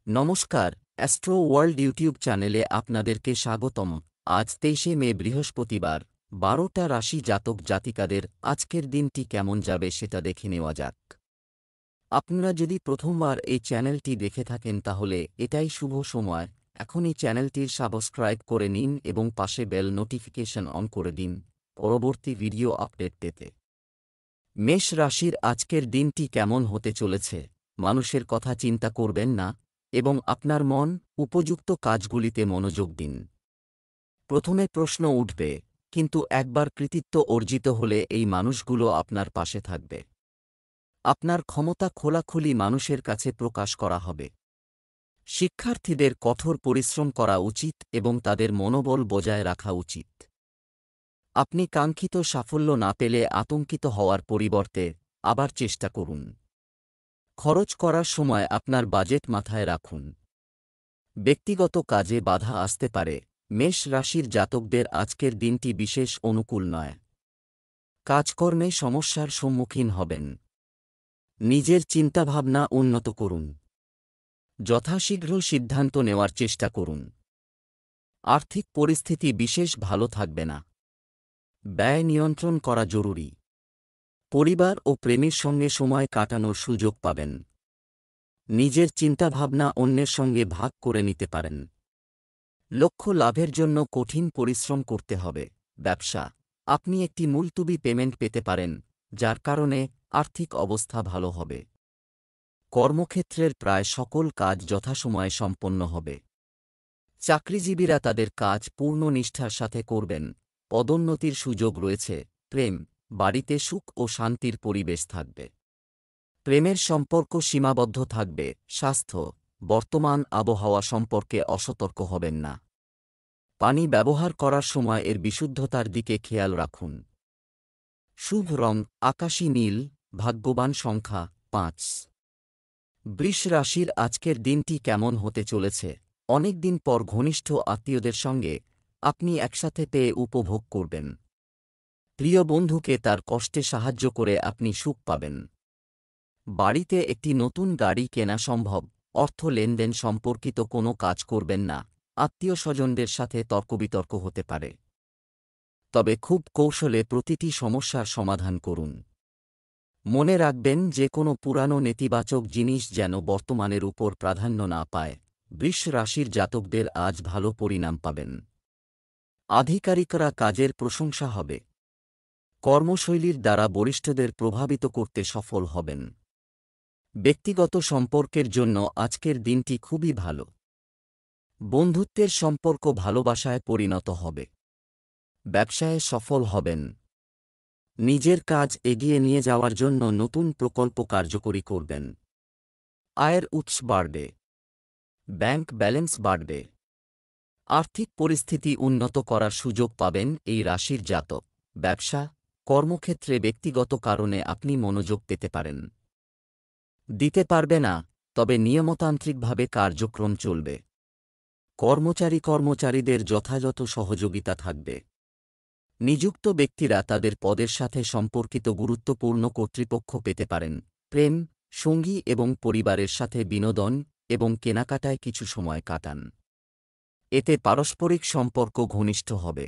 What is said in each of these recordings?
নমস্কার, astro world YouTube চ্যানেলে আপনাদেরকে স্বাগতম। আজ ২৩শে মে বৃহস্পতিবার, ১২টা রাশি জাতক জাতিকাদের আজকের দিনটি কেমন যাবে সেটা দেখে নেওয়া যাক। আপনারা যদি প্রথমবার এই চ্যানেলটি দেখে থাকেন তাহলে এটাই শুভ সময়। এখনই চ্যানেলটির সাবস্ক্রাইব করে নিন এবং পাশে বেল নোটিফিকেশন অন করে দিন পরবর্তী ভিডিও আপডেট পেতে। মেষ রাশির আজকের দিনটি কেমন হতে চলেছে? মানুষের কথা চিন্তা করবেন না এবং আপনার মন উপযুক্ত কাজগুলিতে মনোযোগ দিন। প্রথমে প্রশ্ন উঠবে, কিন্তু একবার কৃতিত্ব অর্জিত হলে এই মানুষগুলো আপনার পাশে থাকবে। আপনার ক্ষমতা খোলাখুলি মানুষের কাছে প্রকাশ করা হবে। শিক্ষার্থীদের কঠোর পরিশ্রম করা উচিত এবং তাদের মনোবল বজায় রাখা উচিত। আপনি কাঙ্ক্ষিত সাফল্য না পেলে আতঙ্কিত হওয়ার পরিবর্তে আবার চেষ্টা করুন। খরচ করার সময় আপনার বাজেট মাথায় রাখুন। ব্যক্তিগত কাজে বাধা আসতে পারে। মেষ রাশির জাতকদের আজকের দিনটি বিশেষ অনুকূল নয়। কাজকর্মে সমস্যার সম্মুখীন হবেন। নিজের চিন্তাভাবনা উন্নত করুন। যথাশীঘ্র সিদ্ধান্ত নেওয়ার চেষ্টা করুন। আর্থিক পরিস্থিতি বিশেষ ভালো থাকবে না। ব্যয় নিয়ন্ত্রণ করা জরুরি। পরিবার ও প্রেমের সঙ্গে সময় কাটানোর সুযোগ পাবেন। নিজের চিন্তাভাবনা অন্যের সঙ্গে ভাগ করে নিতে পারেন। লক্ষ্য লাভের জন্য কঠিন পরিশ্রম করতে হবে। ব্যবসা, আপনি একটি মুলতুবি পেমেন্ট পেতে পারেন, যার কারণে আর্থিক অবস্থা ভালো হবে। কর্মক্ষেত্রের প্রায় সকল কাজ যথাসময়ে সম্পন্ন হবে। চাকরিজীবীরা তাদের কাজ পূর্ণ নিষ্ঠার সাথে করবেন। পদোন্নতির সুযোগ রয়েছে। প্রেম, বাড়িতে সুখ ও শান্তির পরিবেশ থাকবে। প্রেমের সম্পর্ক সীমাবদ্ধ থাকবে। স্বাস্থ্য, বর্তমান আবহাওয়া সম্পর্কে অসতর্ক হবেন না। পানি ব্যবহার করার সময় এর বিশুদ্ধতার দিকে খেয়াল রাখুন। শুভ রং আকাশী নীল। ভাগ্যবান সংখ্যা ৫। বৃষ রাশির আজকের দিনটি কেমন হতে চলেছে? অনেক দিন পর ঘনিষ্ঠ আত্মীয়দের সঙ্গে আপনি একসাথে পেয়ে উপভোগ করবেন। প্রিয় বন্ধুকে তার কষ্টে সাহায্য করে আপনি সুখ পাবেন। বাড়িতে একটি নতুন গাড়ি কেনা সম্ভব। অর্থ লেনদেন সম্পর্কিত কোনো কাজ করবেন না। আত্মীয় স্বজনদের সাথে তর্কবিতর্ক হতে পারে। তবে খুব কৌশলে প্রতিটি সমস্যার সমাধান করুন। মনে রাখবেন যে কোনো পুরানো নেতিবাচক জিনিস যেন বর্তমানের উপর প্রাধান্য না পায়। বৃষ রাশির জাতকদের আজ ভালো পরিণাম পাবেন। আধিকারিকরা কাজের প্রশংসা হবে। কর্মশৈলীর দ্বারা বরিষ্ঠদের প্রভাবিত করতে সফল হবেন। ব্যক্তিগত সম্পর্কের জন্য আজকের দিনটি খুবই ভালো। বন্ধুত্বের সম্পর্ক ভালোবাসায় পরিণত হবে। ব্যবসায়ে সফল হবেন। নিজের কাজ এগিয়ে নিয়ে যাওয়ার জন্য নতুন প্রকল্প কার্যকরী করবেন। আয়ের উৎস বাড়বে। ব্যাংক ব্যালেন্স বাড়বে। আর্থিক পরিস্থিতি উন্নত করার সুযোগ পাবেন এই রাশির জাতক। ব্যবসা, কর্মক্ষেত্রে ব্যক্তিগত কারণে আপনি মনোযোগ পেতে পারেন। দিতে পারবে না, তবে নিয়মতান্ত্রিকভাবে কার্যক্রম চলবে। কর্মচারীদের যথাযথ সহযোগিতা থাকবে। নিযুক্ত ব্যক্তিরা তাদের পদের সাথে সম্পর্কিত গুরুত্বপূর্ণ কর্তৃপক্ষ পেতে পারেন। প্রেম, সঙ্গী এবং পরিবারের সাথে বিনোদন এবং কেনাকাটায় কিছু সময় কাটান। এতে পারস্পরিক সম্পর্ক ঘনিষ্ঠ হবে।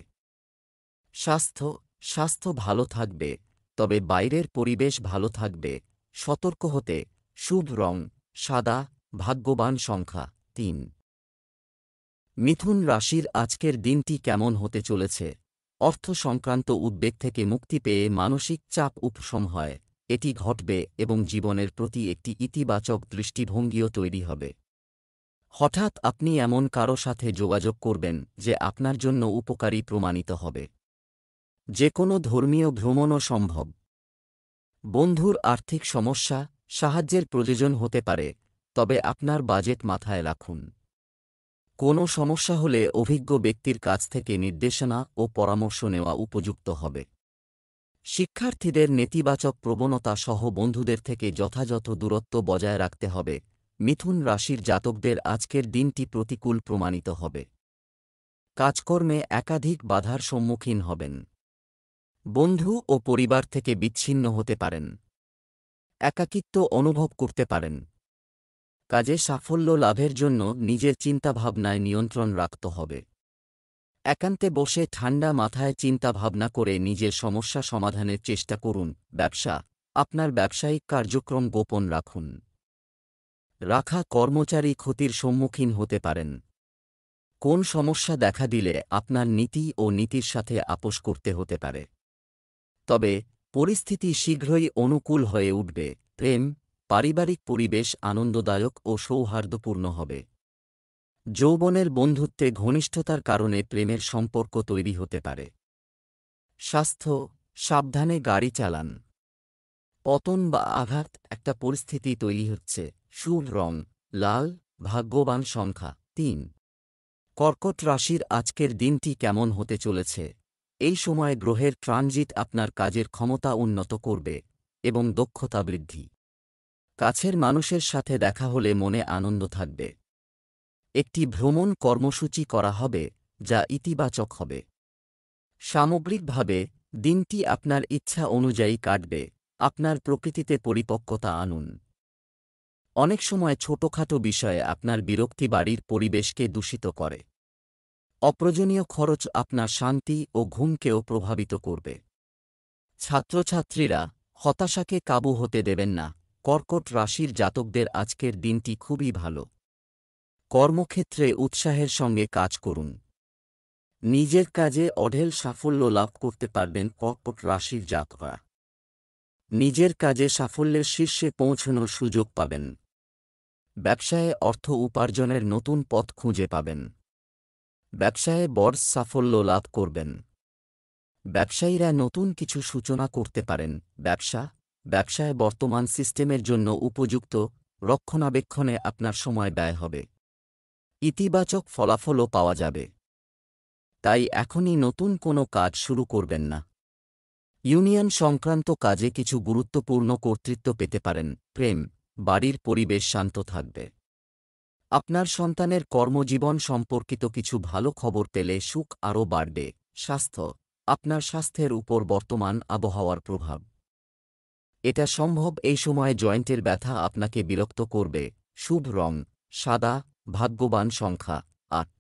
স্বাস্থ্য ভালো থাকবে, তবে বাইরের পরিবেশ ভালো থাকবে। সতর্ক হতে। শুভ রং সাদা। ভাগ্যবান সংখ্যা ৩। মিথুন রাশির আজকের দিনটি কেমন হতে চলেছে? অর্থ সংক্রান্ত উদ্বেগ থেকে মুক্তি পেয়ে মানসিক চাপ উপশম হয়। এটি ঘটবে এবং জীবনের প্রতি একটি ইতিবাচক দৃষ্টিভঙ্গিও তৈরি হবে। হঠাৎ আপনি এমন কারো সাথে যোগাযোগ করবেন যে আপনার জন্য উপকারী প্রমাণিত হবে। যে কোনো ধর্মীয় ভ্রমণও সম্ভব। বন্ধুর আর্থিক সমস্যা, সাহায্যের প্রয়োজন হতে পারে, তবে আপনার বাজেট মাথায় রাখুন। কোনো সমস্যা হলে অভিজ্ঞ ব্যক্তির কাছ থেকে নির্দেশনা ও পরামর্শ নেওয়া উপযুক্ত হবে। শিক্ষার্থীদের নেতিবাচক প্রবণতা সহ বন্ধুদের থেকে যথাযথ দূরত্ব বজায় রাখতে হবে। মিথুন রাশির জাতকদের আজকের দিনটি প্রতিকূল প্রমাণিত হবে। কাজকর্মে একাধিক বাধার সম্মুখীন হবেন। বন্ধু ও পরিবার থেকে বিচ্ছিন্ন হতে পারেন। একাকিত্ব অনুভব করতে পারেন। কাজে সাফল্য লাভের জন্য নিজের চিন্তাভাবনায় নিয়ন্ত্রণ রাখতে হবে। একান্তে বসে ঠান্ডা মাথায় চিন্তাভাবনা করে নিজের সমস্যা সমাধানের চেষ্টা করুন। ব্যবসা, আপনার ব্যবসায়িক কার্যক্রম গোপন রাখুন। কর্মচারী ক্ষতির সম্মুখীন হতে পারেন। কোন সমস্যা দেখা দিলে আপনার নীতি ও নীতির সাথে আপোস করতে হতে পারে। তবে পরিস্থিতি শীঘ্রই অনুকূল হয়ে উঠবে। প্রেম, পারিবারিক পরিবেশ আনন্দদায়ক ও সৌহার্দ্যপূর্ণ হবে। যৌবনের বন্ধুত্বে ঘনিষ্ঠতার কারণে প্রেমের সম্পর্ক তৈরি হতে পারে। স্বাস্থ্য, সাবধানে গাড়ি চালান। পতন বা আঘাত একটা পরিস্থিতি তৈরি হচ্ছে। শুভ রং লাল, ভাগ্যবান সংখ্যা ৩। কর্কট রাশির আজকের দিনটি কেমন হতে চলেছে? এই সময় গ্রহের ট্রানজিট আপনার কাজের ক্ষমতা উন্নত করবে এবং দক্ষতা বৃদ্ধি। কাছের মানুষের সাথে দেখা হলে মনে আনন্দ থাকবে। একটি ভ্রমণ কর্মসূচি করা হবে যা ইতিবাচক হবে। সামগ্রিকভাবে দিনটি আপনার ইচ্ছা অনুযায়ী কাটবে। আপনার প্রকৃতিতে পরিপক্কতা আনুন। অনেক সময় ছোটখাটো বিষয়ে আপনার বিরক্তি বাড়ির পরিবেশকে দূষিত করে। অপ্রয়োজনীয় খরচ আপনার শান্তি ও ঘুমকেও প্রভাবিত করবে। ছাত্রছাত্রীরা, হতাশাকে কাবু হতে দেবেন না। কর্কট রাশির জাতকদের আজকের দিনটি খুবই ভালো। কর্মক্ষেত্রে উৎসাহের সঙ্গে কাজ করুন। নিজের কাজে অঢেল সাফল্য লাভ করতে পারবেন কর্কট রাশির জাতকরা। নিজের কাজে সাফল্যের শীর্ষে পৌঁছানোর সুযোগ পাবেন। ব্যবসায়ে অর্থ উপার্জনের নতুন পথ খুঁজে পাবেন। ব্যবসায়ে বড় সাফল্য লাভ করবেন। ব্যবসায়ীরা নতুন কিছু সূচনা করতে পারেন। ব্যবসায় বর্তমান সিস্টেমের জন্য উপযুক্ত রক্ষণাবেক্ষণে আপনার সময় ব্যয় হবে। ইতিবাচক ফলাফলও পাওয়া যাবে। তাই এখনই নতুন কোনো কাজ শুরু করবেন না। ইউনিয়ন সংক্রান্ত কাজে কিছু গুরুত্বপূর্ণ কর্তৃত্ব পেতে পারেন। প্রেম, বাড়ির পরিবেশ শান্ত থাকবে। আপনার সন্তানের কর্মজীবন সম্পর্কিত কিছু ভালো খবর পেলে সুখ আরও বাড়বে। স্বাস্থ্য, আপনার স্বাস্থ্যের উপর বর্তমান আবহাওয়ার প্রভাব। এটা সম্ভব এই সময়ে জয়েন্টের ব্যথা আপনাকে বিরক্ত করবে। শুভ রং সাদা, ভাগ্যবান সংখ্যা ৮।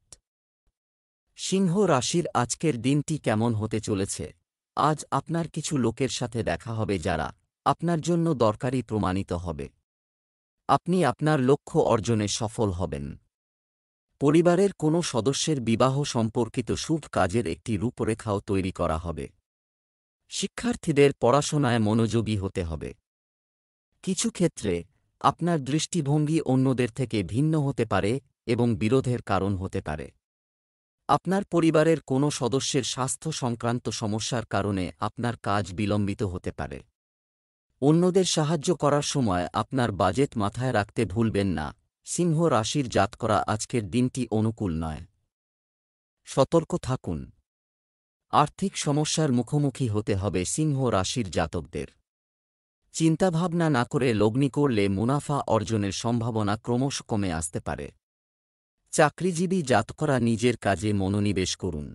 সিংহ রাশির আজকের দিনটি কেমন হতে চলেছে? আজ আপনার কিছু লোকের সাথে দেখা হবে যারা আপনার জন্য দরকারি প্রমাণিত হবে। আপনি আপনার লক্ষ্য অর্জনে সফল হবেন। পরিবারের কোনো সদস্যের বিবাহ সম্পর্কিত শুভ কাজের একটি রূপরেখাও তৈরি করা হবে। শিক্ষার্থীদের পড়াশোনায় মনোযোগী হতে হবে। কিছু ক্ষেত্রে আপনার দৃষ্টিভঙ্গি অন্যদের থেকে ভিন্ন হতে পারে এবং বিরোধের কারণ হতে পারে। আপনার পরিবারের কোনো সদস্যের স্বাস্থ্য সংক্রান্ত সমস্যার কারণে আপনার কাজ বিলম্বিত হতে পারে। অন্যদের সাহায্য করার সময় আপনার বাজেট মাথায় রাখতে ভুলবেন না। সিংহ রাশির জাতকরা আজকের দিনটি অনুকূল নয়। সতর্ক থাকুন। আর্থিক সমস্যার মুখোমুখি হতে হবে সিংহ রাশির জাতকদের। চিন্তাভাবনা না করে লগ্নি করলে মুনাফা অর্জনের সম্ভাবনা ক্রমশ কমে আসতে পারে। চাকরিজীবী জাতকরা নিজের কাজে মনোনিবেশ করুন।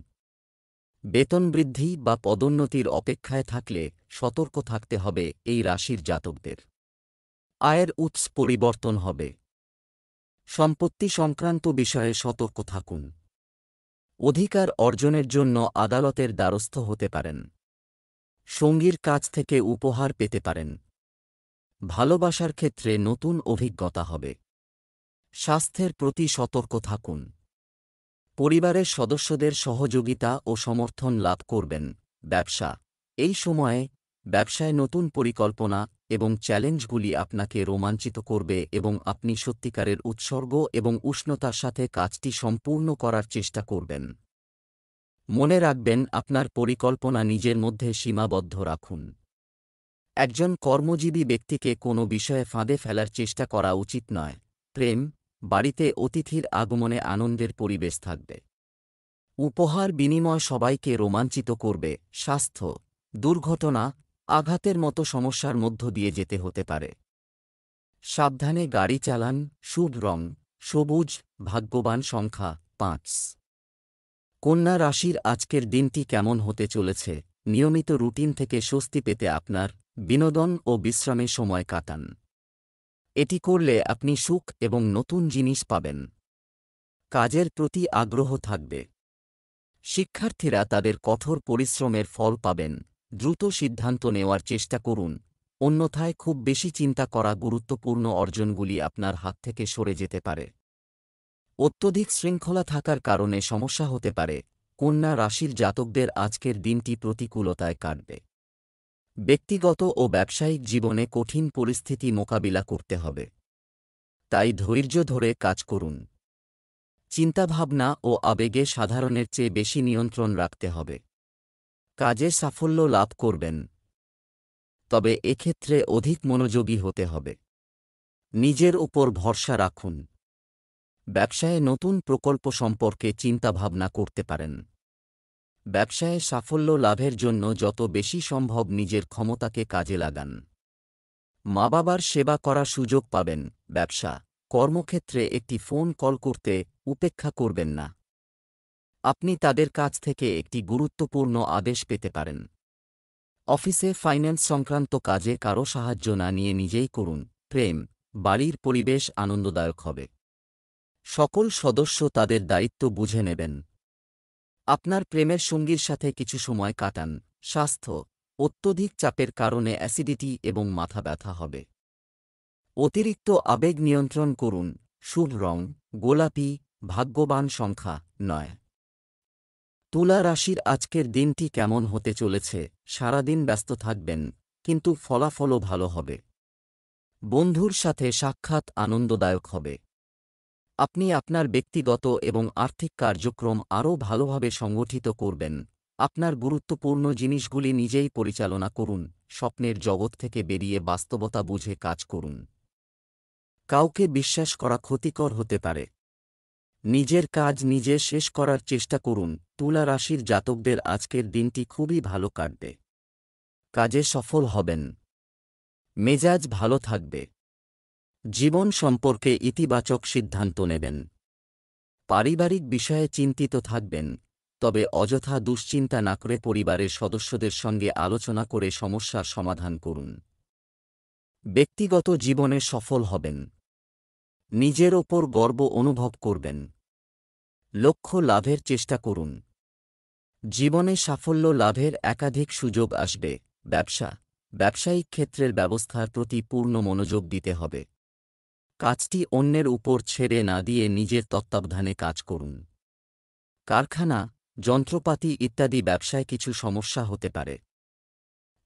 বেতন বৃদ্ধি বা পদোন্নতির অপেক্ষায় থাকলে সতর্ক থাকতে হবে এই রাশির জাতকদের। আয়ের উৎস পরিবর্তন হবে। সম্পত্তি সংক্রান্ত বিষয়ে সতর্ক থাকুন। অধিকার অর্জনের জন্য আদালতের দ্বারস্থ হতে পারেন। সঙ্গীর কাছ থেকে উপহার পেতে পারেন। ভালোবাসার ক্ষেত্রে নতুন অভিজ্ঞতা হবে। স্বাস্থ্যের প্রতি সতর্ক থাকুন। পরিবারের সদস্যদের সহযোগিতা ও সমর্থন লাভ করবেন। ব্যবসা, এই সময়ে ব্যবসায় নতুন পরিকল্পনা এবং চ্যালেঞ্জগুলি আপনাকে রোমাঞ্চিত করবে এবং আপনি সত্যিকারের উৎসর্গ এবং উষ্ণতার সাথে কাজটি সম্পূর্ণ করার চেষ্টা করবেন। মনে রাখবেন, আপনার পরিকল্পনা নিজের মধ্যে সীমাবদ্ধ রাখুন। একজন কর্মজীবী ব্যক্তিকে কোনো বিষয়ে ফাঁদে ফেলার চেষ্টা করা উচিত নয়। প্রেম, বাড়িতে অতিথির আগমনে আনন্দের পরিবেশ থাকবে। উপহার বিনিময় সবাইকে রোমাঞ্চিত করবে। স্বাস্থ্য, দুর্ঘটনা, আঘাতের মতো সমস্যার মধ্য দিয়ে যেতে হতে পারে। সাবধানে গাড়ি চালান। শুভ রং সবুজ, ভাগ্যবান সংখ্যা ৫। কন্যা রাশির আজকের দিনটি কেমন হতে চলেছে? নিয়মিত রুটিন থেকে স্বস্তি পেতে আপনার বিনোদন ও বিশ্রামে সময় কাটান। এটি করলে আপনি সুখ এবং নতুন জিনিস পাবেন। কাজের প্রতি আগ্রহ থাকবে। শিক্ষার্থীরা তাদের কঠোর পরিশ্রমের ফল পাবেন। দ্রুত সিদ্ধান্ত নেওয়ার চেষ্টা করুন, অন্যথায় খুব বেশি চিন্তা করা গুরুত্বপূর্ণ অর্জনগুলি আপনার হাত থেকে সরে যেতে পারে। অত্যধিক শৃঙ্খলা থাকার কারণে সমস্যা হতে পারে। কন্যা রাশির জাতকদের আজকের দিনটি প্রতিকূলতায় কাটবে। ব্যক্তিগত ও ব্যবসায়িক জীবনে কঠিন পরিস্থিতি মোকাবিলা করতে হবে। তাই ধৈর্য ধরে কাজ করুন। চিন্তাভাবনা ও আবেগে সাধারণের চেয়ে বেশি নিয়ন্ত্রণ রাখতে হবে। কাজে সাফল্য লাভ করবেন, তবে এক্ষেত্রে অধিক মনোযোগী হতে হবে। নিজের উপর ভরসা রাখুন। ব্যবসায়ে নতুন প্রকল্প সম্পর্কে চিন্তাভাবনা করতে পারেন। ব্যবসায়ে সাফল্য লাভের জন্য যত বেশি সম্ভব নিজের ক্ষমতাকে কাজে লাগান। মা বাবার সেবা করার সুযোগ পাবেন। ব্যবসা কর্মক্ষেত্রে একটি ফোন কল করতে উপেক্ষা করবেন না। আপনি তাদের কাছ থেকে একটি গুরুত্বপূর্ণ আদেশ পেতে পারেন। অফিসে ফাইন্যান্স সংক্রান্ত কাজে কারো সাহায্য না নিয়ে নিজেই করুন। প্রেম বাড়ির পরিবেশ আনন্দদায়ক হবে। সকল সদস্য তাদের দায়িত্ব বুঝে নেবেন। আপনার প্রেমের সঙ্গীর সাথে কিছু সময় কাটান। স্বাস্থ্য অত্যধিক চাপের কারণে অ্যাসিডিটি এবং মাথা ব্যথা হবে। অতিরিক্ত আবেগ নিয়ন্ত্রণ করুন। শুভ রং গোলাপি। ভাগ্যবান সংখ্যা 9। তুলা রাশির আজকের দিনটি কেমন হতে চলেছে? সারাদিন ব্যস্ত থাকবেন, কিন্তু ফলাফলও ভালো হবে। বন্ধুর সাথে সাক্ষাৎ আনন্দদায়ক হবে। আপনি আপনার ব্যক্তিগত এবং আর্থিক কার্যক্রম আরও ভালোভাবে সংগঠিত করবেন। আপনার গুরুত্বপূর্ণ জিনিসগুলি নিজেই পরিচালনা করুন। স্বপ্নের জগৎ থেকে বেরিয়ে বাস্তবতা বুঝে কাজ করুন। কাউকে বিশ্বাস করা ক্ষতিকর হতে পারে। নিজের কাজ নিজে শেষ করার চেষ্টা করুন। তুলা রাশির জাতকদের আজকের দিনটি খুবই ভালো কাটবে। কাজে সফল হবেন। মেজাজ ভালো থাকবে। জীবন সম্পর্কে ইতিবাচক সিদ্ধান্ত নেবেন। পারিবারিক বিষয়ে চিন্তিত থাকবেন, তবে অযথা দুশ্চিন্তা না করে পরিবারের সদস্যদের সঙ্গে আলোচনা করে সমস্যার সমাধান করুন। ব্যক্তিগত জীবনে সফল হবেন। নিজের ওপর গর্ব অনুভব করবেন। লক্ষ্য লাভের চেষ্টা করুন। জীবনে সাফল্য লাভের একাধিক সুযোগ আসবে। ব্যবসায়িক ক্ষেত্রের ব্যবস্থার প্রতি পূর্ণ মনোযোগ দিতে হবে। কাজটি অন্যের উপর ছেড়ে না দিয়ে নিজের তত্ত্বাবধানে কাজ করুন। কারখানা যন্ত্রপাতি ইত্যাদি ব্যবসায় কিছু সমস্যা হতে পারে।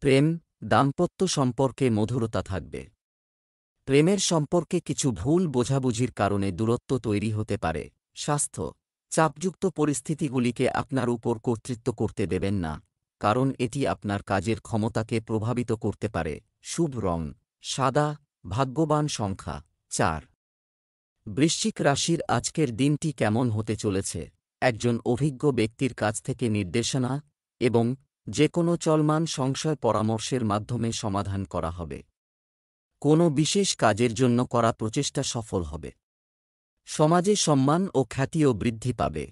প্রেম দাম্পত্য সম্পর্কে মধুরতা থাকবে। প্রেমের সম্পর্কে কিছু ভুল বোঝাবুঝির কারণে দূরত্ব তৈরি হতে পারে। স্বাস্থ্য চাপযুক্ত পরিস্থিতিগুলিকে আপনার উপর কর্তৃত্ব করতে দেবেন না, কারণ এটি আপনার কাজের ক্ষমতাকে প্রভাবিত করতে পারে। শুভ রং সাদা। ভাগ্যবান সংখ্যা 4। বৃশ্চিক রাশির আজকের দিনটি কেমন হতে চলেছে? একজন অভিজ্ঞ ব্যক্তির কাছ থেকে নির্দেশনা এবং যে কোনো চলমান সংশয় পরামর্শের মাধ্যমে সমাধান করা হবে। কোনো বিশেষ কাজের জন্য করা প্রচেষ্টা সফল হবে। সমাজে সম্মান ও খ্যাতিও বৃদ্ধি পাবে।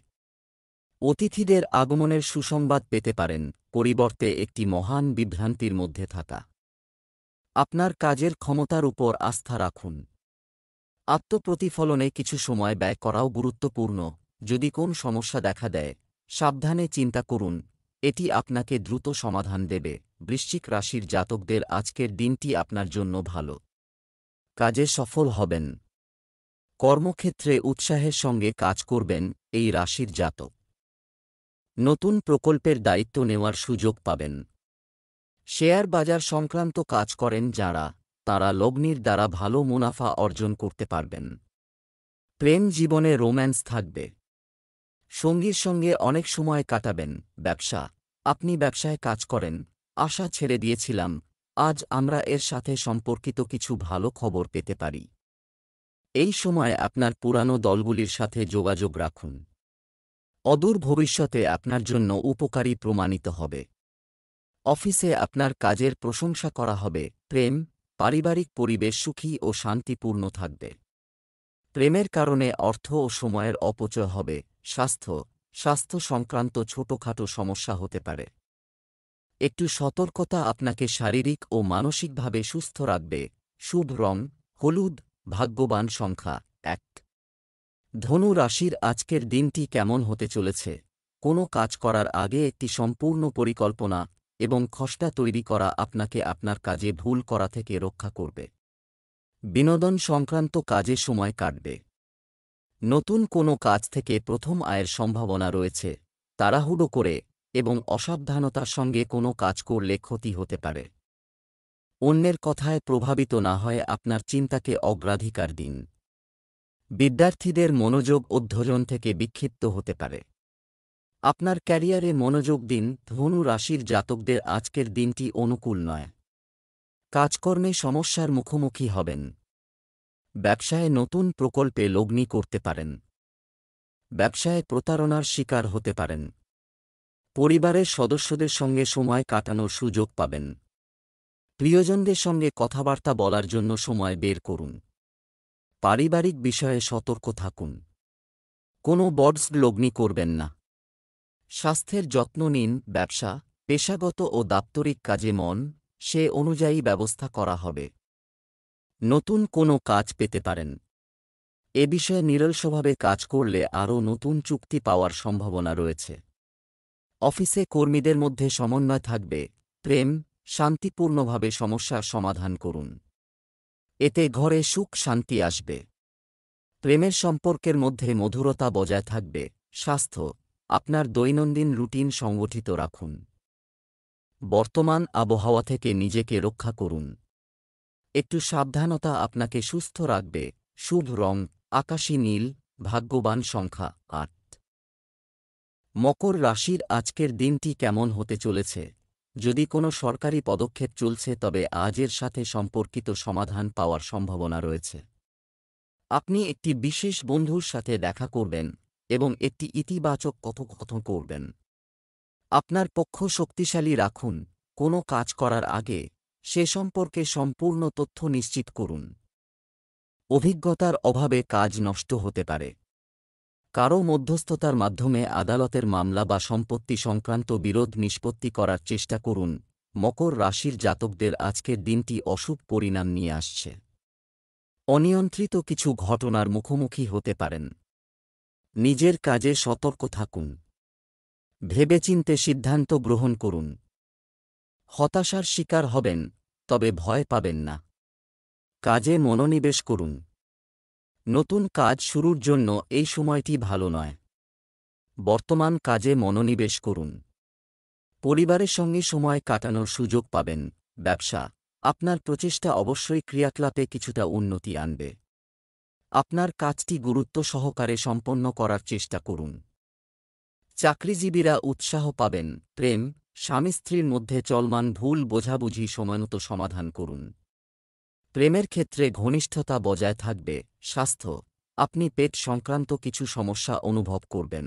অতিথিদের আগমনের সুসংবাদ পেতে পারেন, পরিবর্তে একটি মহান বিভ্রান্তির মধ্যে থাকা। আপনার কাজের ক্ষমতার উপর আস্থা রাখুন। আত্মপ্রতিফলনে কিছু সময় ব্যয় করাও গুরুত্বপূর্ণ। যদি কোন সমস্যা দেখা দেয়, সাবধানে চিন্তা করুন, এটি আপনাকে দ্রুত সমাধান দেবে। বৃশ্চিক রাশির জাতকদের আজকের দিনটি আপনার জন্য ভালো। কাজে সফল হবেন। কর্মক্ষেত্রে উৎসাহের সঙ্গে কাজ করবেন এই রাশির জাতক। নতুন প্রকল্পের দায়িত্ব নেওয়ার সুযোগ পাবেন। শেয়ার বাজার সংক্রান্ত কাজ করেন যাঁরা, তাঁরা লগ্নির দ্বারা ভালো মুনাফা অর্জন করতে পারবেন। প্রেম জীবনে রোম্যান্স থাকবে। সঙ্গীর সঙ্গে অনেক সময় কাটাবেন। ব্যবসা আপনি ব্যবসায় কাজ করেন, আশা ছেড়ে দিয়েছিলাম, আজ আমরা এর সাথে সম্পর্কিত কিছু ভালো খবর পেতে পারি। এই সময় আপনার পুরানো দলগুলির সাথে যোগাযোগ রাখুন। অদূর ভবিষ্যতে আপনার জন্য উপকারী প্রমাণিত হবে। অফিসে আপনার কাজের প্রশংসা করা হবে। প্রেম পারিবারিক পরিবেশ সুখী ও শান্তিপূর্ণ থাকবে। প্রেমের কারণে অর্থ ও সময়ের অপচয় হবে। স্বাস্থ্য সংক্রান্ত ছোটখাটো সমস্যা হতে পারে। একটু সতর্কতা আপনাকে শারীরিক ও মানসিকভাবে সুস্থ রাখবে। শুভ রং হলুদ। ভাগ্যবান সংখ্যা ১। ধনু রাশির আজকের দিনটি কেমন হতে চলেছে? কোনো কাজ করার আগে একটি সম্পূর্ণ পরিকল্পনা এবং খসড়া তৈরি করা আপনাকে আপনার কাজে ভুল করা থেকে রক্ষা করবে। বিনোদন সংক্রান্ত কাজে সময় কাটবে। নতুন কোনো কাজ থেকে প্রথম আয়ের সম্ভাবনা রয়েছে। তাড়াহুড়ো করে এবং অসাবধানতার সঙ্গে কোনো কাজ করলে ক্ষতি হতে পারে। অন্যের কথায় প্রভাবিত না হয়ে আপনার চিন্তাকে অগ্রাধিকার দিন। বিদ্যার্থীদের মনোযোগ অধ্যয়ন থেকে বিক্ষিপ্ত হতে পারে। আপনার ক্যারিয়ারে মনোযোগ দিন। ধনু রাশির জাতকদের আজকের দিনটি অনুকূল নয়। কাজকর্মে সমস্যার মুখোমুখি হবেন। ব্যবসায় নতুন প্রকল্পে লগ্নি করতে পারেন। ব্যবসায় প্রতারণার শিকার হতে পারেন। পরিবারের সদস্যদের সঙ্গে সময় কাটানোর সুযোগ পাবেন। প্রিয়জনদের সঙ্গে কথাবার্তা বলার জন্য সময় বের করুন। পারিবারিক বিষয়ে সতর্ক থাকুন। কোনো বডস লগ্নি করবেন না। স্বাস্থ্যের যত্ন নিন। ব্যবসা, পেশাগত ও দাপ্তরিক কাজে মন, সে অনুযায়ী ব্যবস্থা করা হবে। নতুন কোনো কাজ পেতে পারেন। এ বিষয়ে নিরলসভাবে কাজ করলে আরও নতুন চুক্তি পাওয়ার সম্ভাবনা রয়েছে। অফিসে কর্মীদের মধ্যে সমন্বয় থাকবে। প্রেম, শান্তিপূর্ণভাবে সমস্যার সমাধান করুন। এতে ঘরে সুখ শান্তি আসবে। প্রেমের সম্পর্কের মধ্যে মধুরতা বজায় থাকবে। স্বাস্থ্য, আপনার দৈনন্দিন রুটিন সংগঠিত রাখুন। বর্তমান আবহাওয়া থেকে নিজেকে রক্ষা করুন। একটু সাবধানতা আপনাকে সুস্থ রাখবে। শুভ রং আকাশী নীল। ভাগ্যবান সংখ্যা ৮। মকর রাশির আজকের দিনটি কেমন হতে চলেছে? যদি কোনো সরকারি পদক্ষেপ চলছে তবে আজের সাথে সম্পর্কিত সমাধান পাওয়ার সম্ভাবনা রয়েছে। আপনি একটি বিশেষ বন্ধুর সাথে দেখা করবেন এবং একটি ইতিবাচক কথোপকথন করবেন। আপনার পক্ষ শক্তিশালী রাখুন। কোনো কাজ করার আগে সে সম্পর্কে সম্পূর্ণ তথ্য নিশ্চিত করুন। অভিজ্ঞতার অভাবে কাজ নষ্ট হতে পারে। কারও মধ্যস্থতার মাধ্যমে আদালতের মামলা বা সম্পত্তি সংক্রান্ত বিরোধ নিষ্পত্তি করার চেষ্টা করুন। মকর রাশির জাতকদের আজকের দিনটি অশুভ পরিণাম নিয়ে আসছে। অনিয়ন্ত্রিত কিছু ঘটনার মুখোমুখি হতে পারেন। নিজের কাজে সতর্ক থাকুন। ভেবেচিন্তে সিদ্ধান্ত গ্রহণ করুন। হতাশার শিকার হবেন, তবে ভয় পাবেন না। কাজে মনোনিবেশ করুন। নতুন কাজ শুরুর জন্য এই সময়টি ভালো নয়। বর্তমান কাজে মনোনিবেশ করুন। পরিবারের সঙ্গে সময় কাটানোর সুযোগ পাবেন। ব্যবসা, আপনার প্রচেষ্টা অবশ্যই ক্রিয়াকলাপে কিছুটা উন্নতি আনবে। আপনার কাজটি গুরুত্ব সহকারে সম্পন্ন করার চেষ্টা করুন। চাকরিজীবীরা উৎসাহ পাবেন। প্রেম, স্বামী স্ত্রীর মধ্যে চলমান ভুল বোঝাবুঝি সময়মতো সমাধান করুন। প্রেমের ক্ষেত্রে ঘনিষ্ঠতা বজায় থাকবে। স্বাস্থ্য, আপনি পেট সংক্রান্ত কিছু সমস্যা অনুভব করবেন।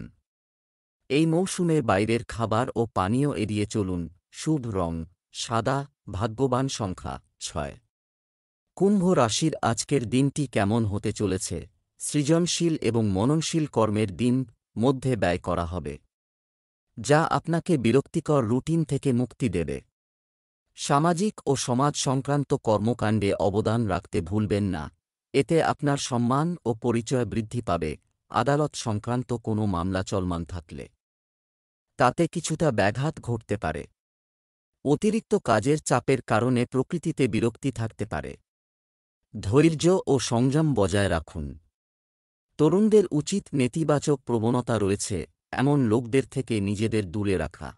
এই মৌসুমে বাইরের খাবার ও পানীয় এড়িয়ে চলুন। শুভ রং সাদা। ভাগ্যবান সংখ্যা ৬। কুম্ভ রাশির আজকের দিনটি কেমন হতে চলেছে? সৃজনশীল এবং মননশীল কর্মের দিন মধ্যে ব্যয় করা হবে, যা আপনাকে বিরক্তিকর রুটিন থেকে মুক্তি দেবে। সামাজিক ও সমাজ সংক্রান্ত কর্মকাণ্ডে অবদান রাখতে ভুলবেন না। এতে আপনার সম্মান ও পরিচয় বৃদ্ধি পাবে। আদালত সংক্রান্ত কোনো মামলা চলমান থাকলে তাতে কিছুটা ব্যাঘাত ঘটতে পারে। অতিরিক্ত কাজের চাপের কারণে প্রকৃতিতে বিরক্তি থাকতে পারে। ধৈর্য ও সংযম বজায় রাখুন। তরুণদের উচিত নেতিবাচক প্রবণতা রয়েছে এমন লোকদের থেকে নিজেদের দূরে রাখা।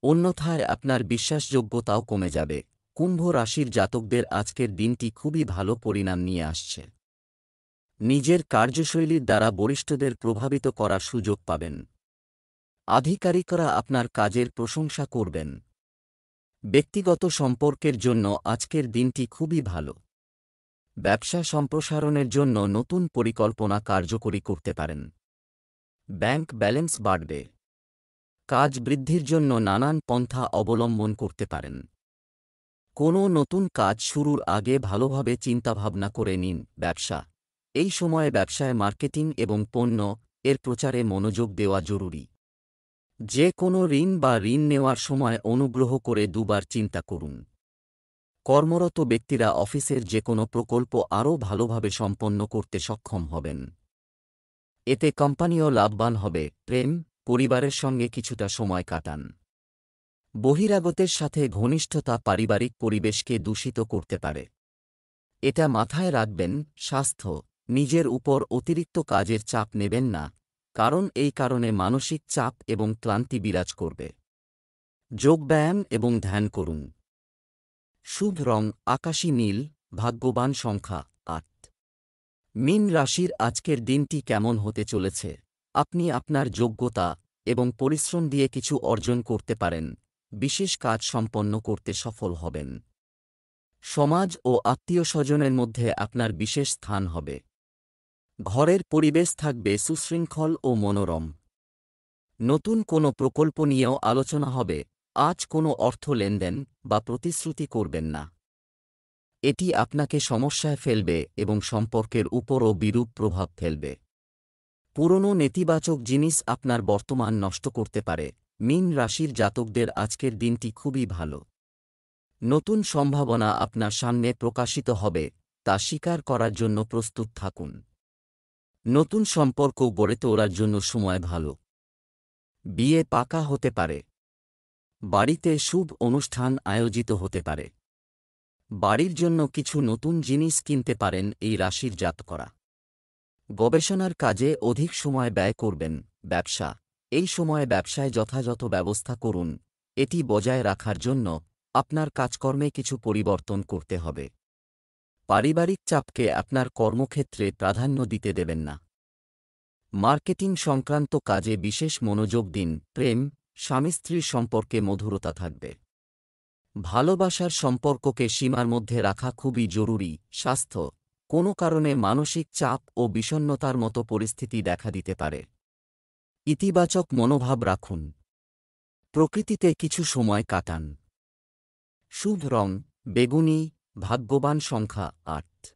অন্যথায় আপনার বিশ্বাসযোগ্যতাও কমে যাবে। কুম্ভ রাশির জাতকদের আজকের দিনটি খুবই ভালো পরিণাম নিয়ে আসছে। নিজের কার্যশৈলীর দ্বারা বরিষ্ঠদের প্রভাবিত করার সুযোগ পাবেন। আধিকারিকরা আপনার কাজের প্রশংসা করবেন। ব্যক্তিগত সম্পর্কের জন্য আজকের দিনটি খুবই ভালো। ব্যবসা সম্প্রসারণের জন্য নতুন পরিকল্পনা কার্যকরী করতে পারেন। ব্যাংক ব্যালেন্স বাড়বে। কাজ বৃদ্ধির জন্য নানান পন্থা অবলম্বন করতে পারেন। কোনো নতুন কাজ শুরুর আগে ভালোভাবে চিন্তাভাবনা করে নিন। ব্যবসা, এই সময়ে ব্যবসায় মার্কেটিং এবং পণ্য এর প্রচারে মনোযোগ দেওয়া জরুরি। যে কোনো ঋণ বা ঋণ নেওয়ার সময় অনুগ্রহ করে দুবার চিন্তা করুন। কর্মরত ব্যক্তিরা অফিসের যে কোনো প্রকল্প আরও ভালোভাবে সম্পন্ন করতে সক্ষম হবেন। এতে কোম্পানিও লাভবান হবে। প্রেম, পরিবারের সঙ্গে কিছুটা সময় কাটান। বহিরাগতের সাথে ঘনিষ্ঠতা পারিবারিক পরিবেশকে দূষিত করতে পারে। এটা মাথায় রাখবেন। স্বাস্থ্য, নিজের উপর অতিরিক্ত কাজের চাপ নেবেন না, কারণ এই কারণে মানসিক চাপ এবং ক্লান্তি বিরাজ করবে। যোগব্যায়াম এবং ধ্যান করুন। শুভ রং আকাশী নীল, ভাগ্যবান সংখ্যা ৮। মীন রাশির আজকের দিনটি কেমন হতে চলেছে? আপনি আপনার যোগ্যতা এবং পরিশ্রম দিয়ে কিছু অর্জন করতে পারেন, বিশেষ কাজ সম্পন্ন করতে সফল হবেন। সমাজ ও আত্মীয়স্বজনের মধ্যে আপনার বিশেষ স্থান হবে। ঘরের পরিবেশ থাকবে সুশৃঙ্খল ও মনোরম। নতুন কোনো প্রকল্প নিয়েও আলোচনা হবে। আজ কোনো অর্থ লেনদেন বা প্রতিশ্রুতি করবেন না। এটি আপনাকে সমস্যায় ফেলবে এবং সম্পর্কের উপরও বিরূপ প্রভাব ফেলবে। পুরনো নেতিবাচক জিনিস আপনার বর্তমান নষ্ট করতে পারে। মীন রাশির জাতকদের আজকের দিনটি খুবই ভালো। নতুন সম্ভাবনা আপনার সামনে প্রকাশিত হবে, তা স্বীকার করার জন্য প্রস্তুত থাকুন। নতুন সম্পর্ক গড়ে তোলার জন্য সময় ভালো। বিয়ে পাকা হতে পারে। বাড়িতে শুভ অনুষ্ঠান আয়োজিত হতে পারে। বাড়ির জন্য কিছু নতুন জিনিস কিনতে পারেন এই রাশির জাতকরা। গবেষণার কাজে অধিক সময় ব্যয় করবেন। ব্যবসা, এই সময়ে ব্যবসায় যথাযথ ব্যবস্থা করুন। এটি বজায় রাখার জন্য আপনার কাজকর্মে কিছু পরিবর্তন করতে হবে। পারিবারিক চাপকে আপনার কর্মক্ষেত্রে প্রাধান্য দিতে দেবেন না। মার্কেটিং সংক্রান্ত কাজে বিশেষ মনোযোগ দিন। প্রেম, স্বামী স্ত্রীর সম্পর্কে মধুরতা থাকবে। ভালোবাসার সম্পর্ককে সীমার মধ্যে রাখা খুবই জরুরি। স্বাস্থ্য, কোনো কারণে মানসিক চাপ ও বিষণ্ণতার মতো পরিস্থিতি দেখা দিতে পারে। ইতিবাচক মনোভাব রাখুন। প্রকৃতিতে কিছু সময় কাটান। শুভ রং বেগুনি, ভাগ্যবান সংখ্যা ৮।